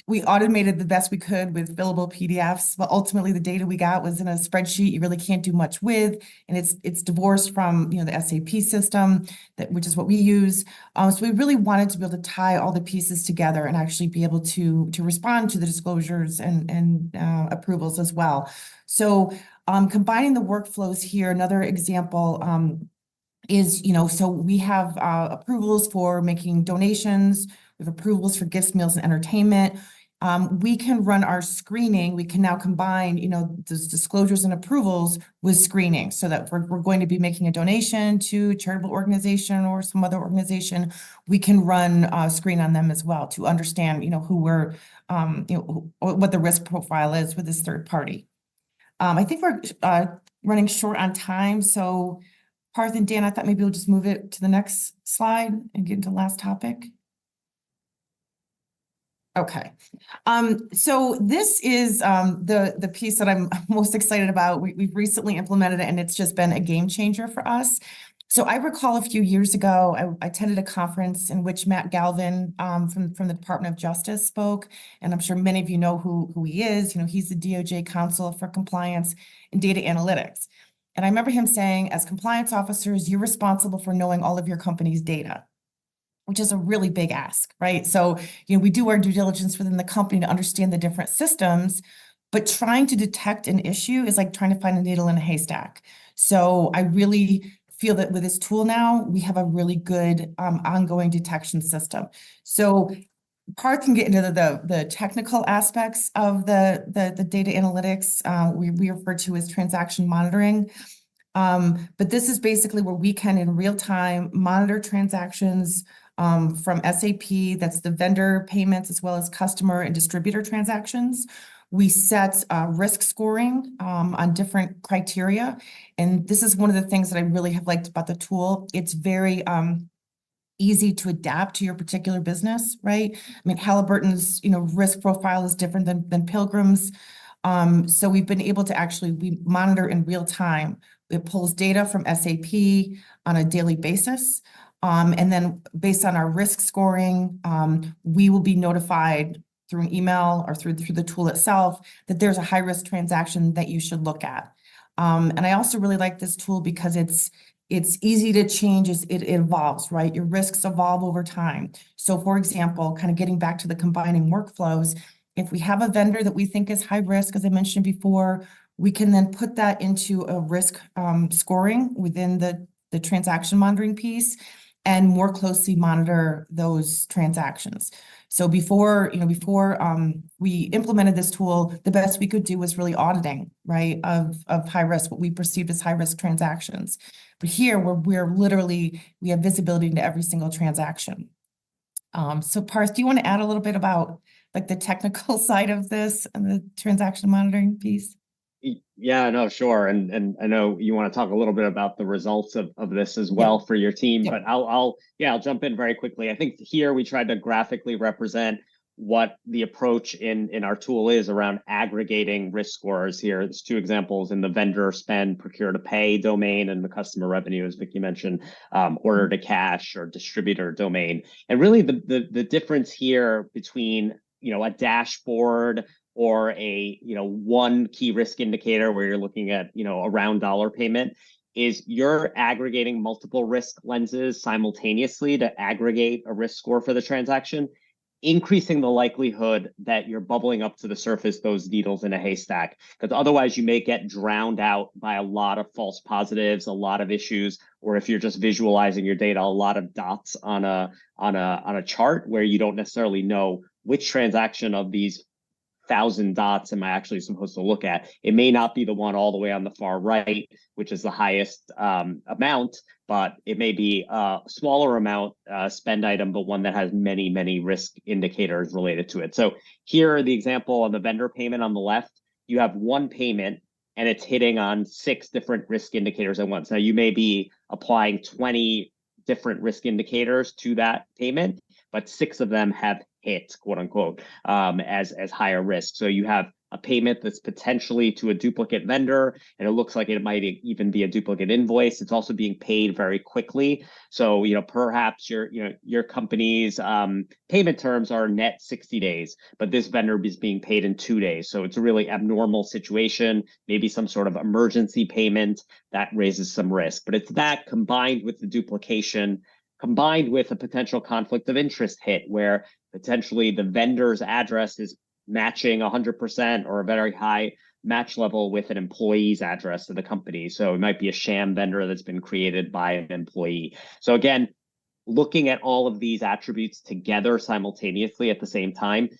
Speaker 4: We automated the best we could with fillable PDFs, but ultimately the data we got was in a spreadsheet you really can't do much with, and it's divorced from the SAP system, which is what we use. So we really wanted to be able to tie all the pieces together and actually be able to respond to the disclosures and approvals as well. So combining the workflows here, another example is, so we have approvals for making donations, we have approvals for gifts, meals, and entertainment. We can run our screening. We can now combine, those disclosures and approvals with screening, so that we're going to be making a donation to a charitable organization or some other organization. We can run a screen on them as well to understand, who we're, what the risk profile is with this third party. I think we're running short on time, so Parth and Dan, I thought maybe we'll just move it to the next slide and get into the last topic. Okay. So this is the piece that I'm most excited about. We've recently implemented it, and it's just been a game changer for us. So I recall a few years ago, I attended a conference in which Matt Galvin from the Department of Justice spoke, and I'm sure many of you know who he is. He's the DOJ Counsel for Compliance and Data Analytics. And I remember him saying, as compliance officers, you're responsible for knowing all of your company's data, which is a really big ask, right? So, we do our due diligence within the company to understand the different systems, but trying to detect an issue is like trying to find a needle in a haystack. So I really feel that with this tool now, we have a really good ongoing detection system. So Parth can get into the technical aspects of the data analytics. We refer to as transaction monitoring. But this is basically where we can in real time monitor transactions from SAP, that's the vendor payments, as well as customer and distributor transactions. We set risk scoring on different criteria. And this is one of the things that I really have liked about the tool. It's very easy to adapt to your particular business, right? I mean, Halliburton's, risk profile is different than Pilgrim's. So we've been able to we monitor in real time. It pulls data from SAP on a daily basis. And then based on our risk scoring, we will be notified through an email or through the tool itself that there's a high risk transaction that you should look at. And I also really like this tool because it's easy to change as it evolves, right? Your risks evolve over time. So for example, kind of getting back to the combining workflows, if we have a vendor that we think is high risk, as I mentioned before, we can then put that into a risk scoring within the transaction monitoring piece and more closely monitor those transactions. So before we implemented this tool, the best we could do was really auditing, right, of high risk, what we perceived as high risk transactions. But here we have visibility into every single transaction. So Parth, do you want to add a little bit about like the technical side of this and the transaction monitoring piece?
Speaker 2: Yeah, no, sure. And I know you want to talk a little bit about the results of this as well for your team, but I'll jump in very quickly. I think here we tried to graphically represent what the approach in our tool is around aggregating risk scores here. There's two examples in the vendor spend, procure to pay domain, and the customer revenue, as Vicki mentioned, order to cash or distributor domain. And really the difference here between, a dashboard or a, one key risk indicator where you're looking at, a round dollar payment is you're aggregating multiple risk lenses simultaneously to aggregate a risk score for the transaction, increasing the likelihood that you're bubbling up to the surface those needles in a haystack, because otherwise you may get drowned out by a lot of false positives, a lot of issues, or if you're just visualizing your data, a lot of dots on a chart where you don't necessarily know which transaction of these 1,000 dots am I actually supposed to look at. It may not be the one all the way on the far right, which is the highest amount, but it may be a smaller amount spend item, but one that has many, many risk indicators related to it. So here, the example on the vendor payment on the left, you have one payment and it's hitting on 6 different risk indicators at once. Now you may be applying 20 different risk indicators to that payment, but 6 of them have hit, quote unquote, as higher risk. So you have a payment that's potentially to a duplicate vendor, and it looks like it might even be a duplicate invoice. It's also being paid very quickly. So, perhaps your company's payment terms are net 60 days, but this vendor is being paid in 2 days. So it's a really abnormal situation, maybe some sort of emergency payment that raises some risk. But it's that combined with the duplication, combined with a potential conflict of interest hit where potentially the vendor's address is matching 100% or a very high match level with an employee's address of the company. So it might be a sham vendor that's been created by an employee. So again, looking at all of these attributes together simultaneously at the same time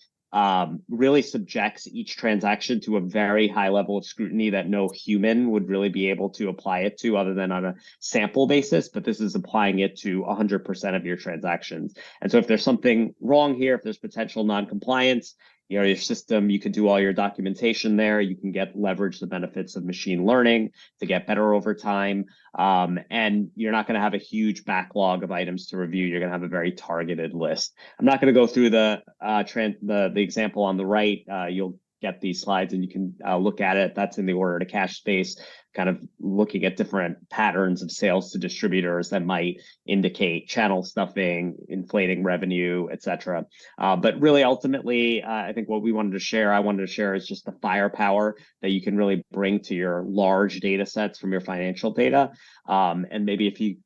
Speaker 2: really subjects each transaction to a very high level of scrutiny that no human would really be able to apply it to other than on a sample basis. But this is applying it to 100% of your transactions. And so if there's something wrong here, if there's potential non-compliance, your system, you can do all your documentation there. You can leverage the benefits of machine learning to get better over time. And you're not going to have a huge backlog of items to review. You're going to have a very targeted list. I'm not going to go through the example on the right. You'll get these slides and you can look at it. That's in the order to cash space, kind of looking at different patterns of sales to distributors that might indicate channel stuffing, inflating revenue, etc. But really, ultimately, I think what I wanted to share is just the firepower that you can really bring to your large data sets from your financial data. And maybe if you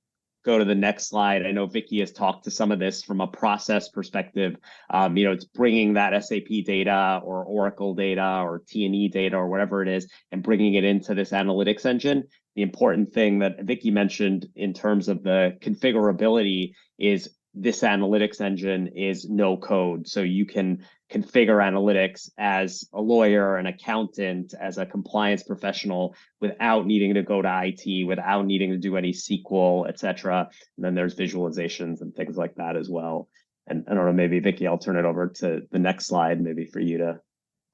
Speaker 2: go to the next slide, I know Vicky has talked to some of this from a process perspective. It's bringing that SAP data or Oracle data or T&E data or whatever it is and bringing it into this analytics engine. The important thing that Vicky mentioned in terms of the configurability is this analytics engine is no code. So you can configure analytics as a lawyer, an accountant, as a compliance professional without needing to go to IT, without needing to do any SQL, et cetera. And then there's visualizations and things like that as well. And I don't know, maybe Vicky, I'll turn it over to the next slide, maybe for you to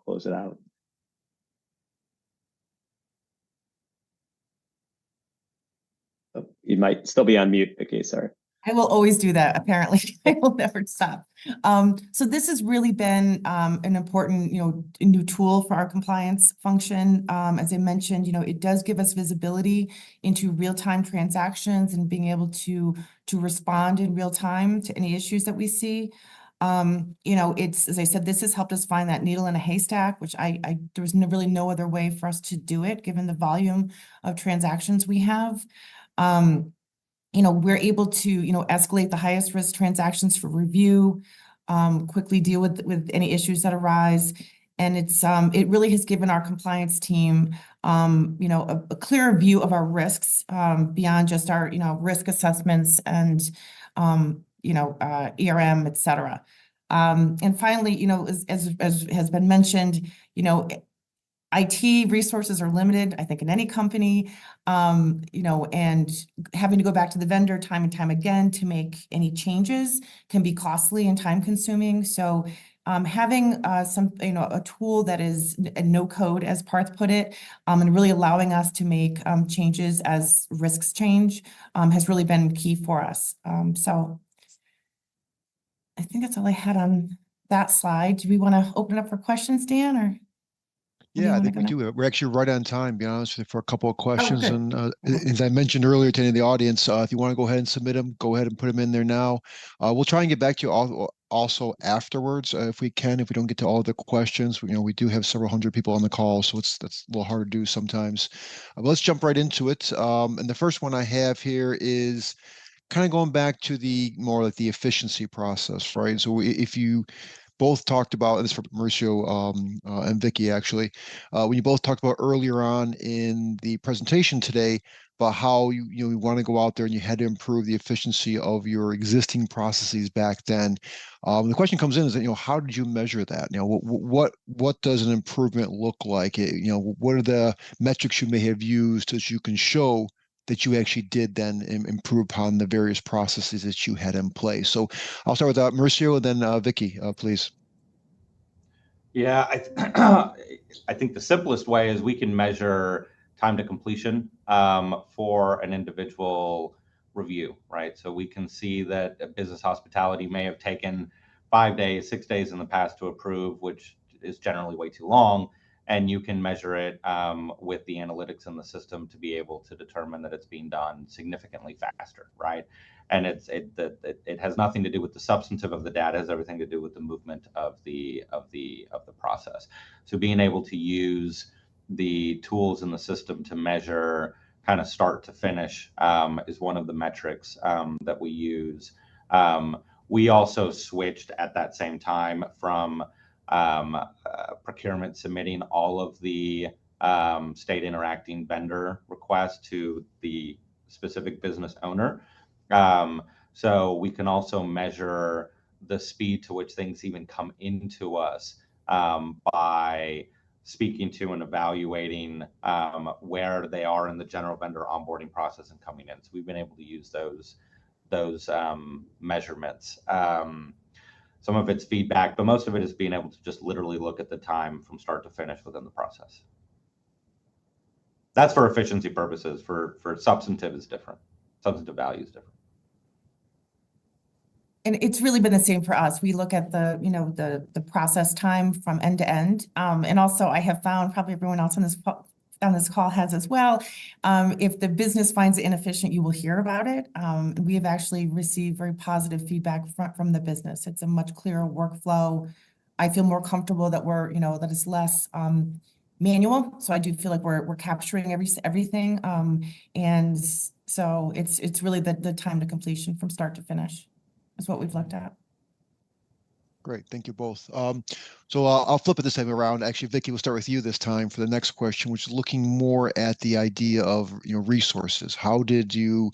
Speaker 2: close it out. Oh, you might still be on mute, Vicky, sorry.
Speaker 4: I will always do that, apparently. I will never stop. So this has really been an important, new tool for our compliance function. As I mentioned, it does give us visibility into real-time transactions and being able to respond in real time to any issues that we see. It's, as I said, this has helped us find that needle in a haystack, which there was really no other way for us to do it, given the volume of transactions we have. We're able to, escalate the highest risk transactions for review, quickly deal with any issues that arise. And it really has given our compliance team, a clearer view of our risks, beyond just our, risk assessments and, ERM, et cetera. And finally, as has been mentioned, IT resources are limited, I think, in any company, and having to go back to the vendor time and time again to make any changes can be costly and time consuming. So having a tool that is a no code, as Parth put it, and really allowing us to make changes as risks change has really been key for us. So I think that's all I had on that slide. Do we want to open it up for questions, Dan, or?
Speaker 1: Yeah, I think we do. We're actually right on time, to be honest with you, for a couple of questions.
Speaker 4: Oh,
Speaker 1: and as I mentioned earlier to any of the audience, if you want to go ahead and submit them, go ahead and put them in there now. We'll try and get back to you also afterwards, if we can. If we don't get to all the questions, we do have several hundred people on the call, so that's a little hard to do sometimes. But let's jump right into it. And the first one I have here is kind of going back to the more like the efficiency process, right? So if you both talked about, and this is for Mauricio and Vicky actually, when you both talked about earlier on in the presentation today about how you want to go out there and you had to improve the efficiency of your existing processes back then. The question comes in is that, how did you measure that? What does an improvement look like? What are the metrics you may have used as you can show that you actually did then improve upon the various processes that you had in place? So I'll start with Mauricio and then Vicky, please.
Speaker 3: Yeah, I think the simplest way is we can measure time to completion for an individual review, right? So we can see that a business hospitality may have taken 5 days, 6 days in the past to approve, which is generally way too long. And you can measure it with the analytics in the system to be able to determine that it's being done significantly faster, right? And it has nothing to do with the substantive of the data; it has everything to do with the movement of the process. So being able to use the tools in the system to measure kind of start to finish is one of the metrics that we use. We also switched at that same time from procurement submitting all of the state interacting vendor requests to the specific business owner. So we can also measure the speed to which things even come into us by speaking to and evaluating where they are in the general vendor onboarding process and coming in. So we've been able to use those measurements. Some of it's feedback, but most of it is being able to just literally look at the time from start to finish within the process. That's for efficiency purposes. For substantive is different. Substantive value is different.
Speaker 4: And it's really been the same for us. We look at the, the process time from end to end. And also I have found, probably everyone else on this call has as well, if the business finds it inefficient, you will hear about it. We have actually received very positive feedback from the business. It's a much clearer workflow. I feel more comfortable that that it's less manual. So I do feel like we're capturing everything. And so it's really the time to completion from start to finish is what we've looked at.
Speaker 1: Great, thank you both. So I'll flip it this time around. Actually, Vicki, we'll start with you this time for the next question, which is looking more at the idea of resources. How did you,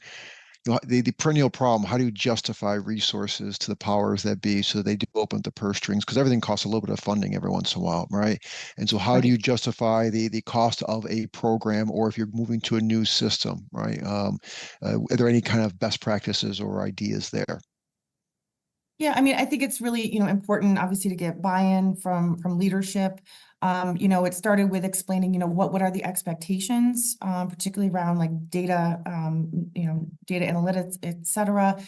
Speaker 1: the perennial problem? How do you justify resources to the powers that be so they do open up the purse strings? Because everything costs a little bit of funding every once in a while, right? And so how do you justify the cost of a program, or if you're moving to a new system, right? Are there any kind of best practices or ideas there?
Speaker 4: Yeah, I mean, I think it's really, important, obviously, to get buy-in from leadership. It started with explaining, what are the expectations, particularly around like data, data analytics, et cetera.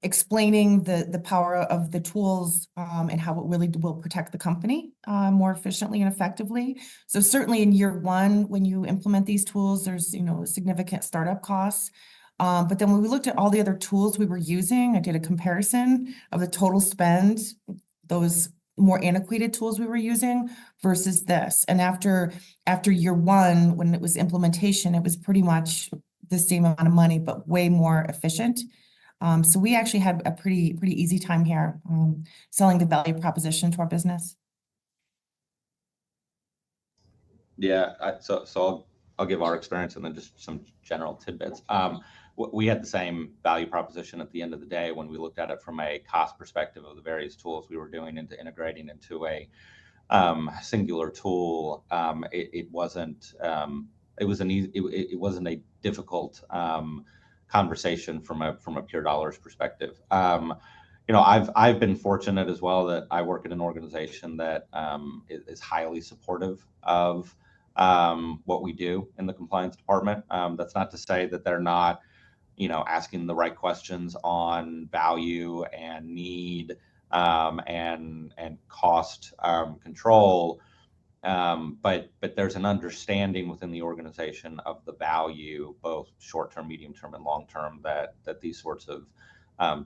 Speaker 4: Explaining the power of the tools and how it really will protect the company more efficiently and effectively. So certainly in year one, when you implement these tools, there's, significant startup costs. But then when we looked at all the other tools we were using, I did a comparison of the total spend, those more antiquated tools we were using versus this. And after year one, when it was implementation, it was pretty much the same amount of money, but way more efficient. So we actually had a pretty easy time here selling the value proposition to our business.
Speaker 3: Yeah, so I'll give our experience and then just some general tidbits. We had the same value proposition at the end of the day when we looked at it from a cost perspective of the various tools we were doing into integrating into a singular tool. It wasn't a difficult conversation from a pure dollars perspective. I've been fortunate as well that I work in an organization that is highly supportive of what we do in the compliance department. That's not to say that they're not, asking the right questions on value and need and cost control. But there's an understanding within the organization of the value, both short-term, medium-term, and long-term, that these sorts of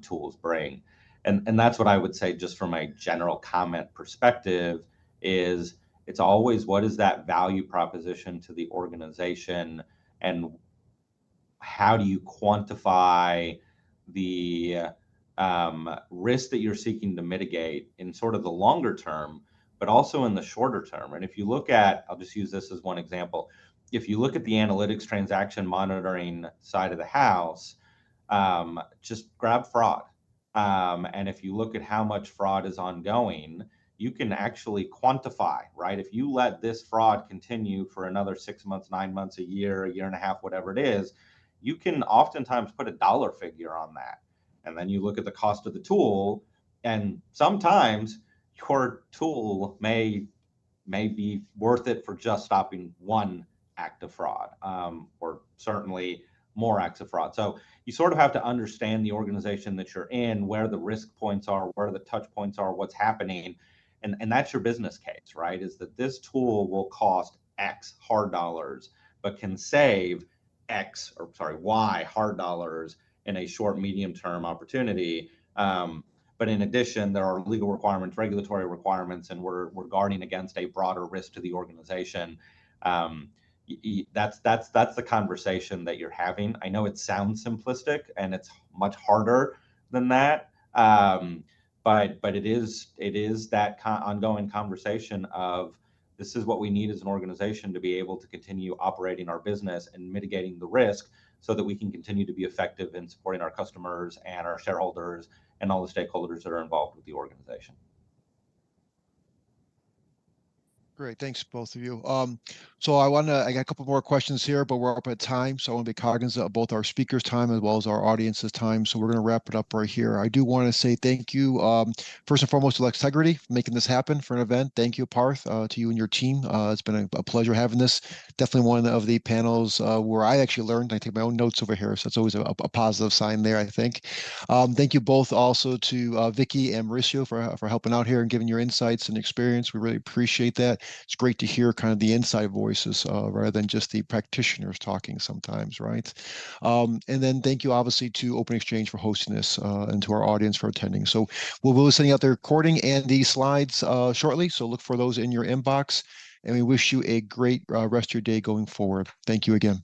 Speaker 3: tools bring. And that's what I would say, just from a general comment perspective, is it's always, what is that value proposition to the organization, and how do you quantify the risk that you're seeking to mitigate in sort of the longer term, but also in the shorter term. And if you look at, I'll just use this as one example. If you look at the analytics transaction monitoring side of the house, just grab fraud. And if you look at how much fraud is ongoing, you can actually quantify, right? If you let this fraud continue for another 6 months, 9 months, a year and a half, whatever it is, you can oftentimes put a dollar figure on that. And then you look at the cost of the tool, and sometimes your tool may be worth it for just stopping one act of fraud, or certainly more acts of fraud. So you sort of have to understand the organization that you're in, where the risk points are, where the touch points are, what's happening. And that's your business case, right? Is that this tool will cost X hard dollars, but can save Y hard dollars in a short, medium term opportunity. But in addition, there are legal requirements, regulatory requirements, and we're guarding against a broader risk to the organization. That's the conversation that you're having. I know it sounds simplistic, and it's much harder than that. But it is that ongoing conversation of, this is what we need as an organization to be able to continue operating our business and mitigating the risk, so that we can continue to be effective in supporting our customers and our shareholders and all the stakeholders that are involved with the organization.
Speaker 1: Great, thanks both of you. So I got a couple more questions here, but we're up at time, so I want to be cognizant of both our speakers' time as well as our audience's time. So we're going to wrap it up right here. I do want to say thank you, first and foremost, to LSEG for making this happen for an event. Thank you, Parth, to you and your team. It's been a pleasure having this. Definitely one of the panels where I actually learned. I take my own notes over here, so it's always a positive sign there, I think. Thank you both also to Vicky and Mauricio for helping out here and giving your insights and experience. We really appreciate that. It's great to hear kind of the inside voices rather than just the practitioners talking sometimes, right? And then thank you, obviously, to Open Exchange for hosting this and to our audience for attending. So we'll be sending out the recording and the slides shortly, so look for those in your inbox. And we wish you a great rest of your day going forward. Thank you again.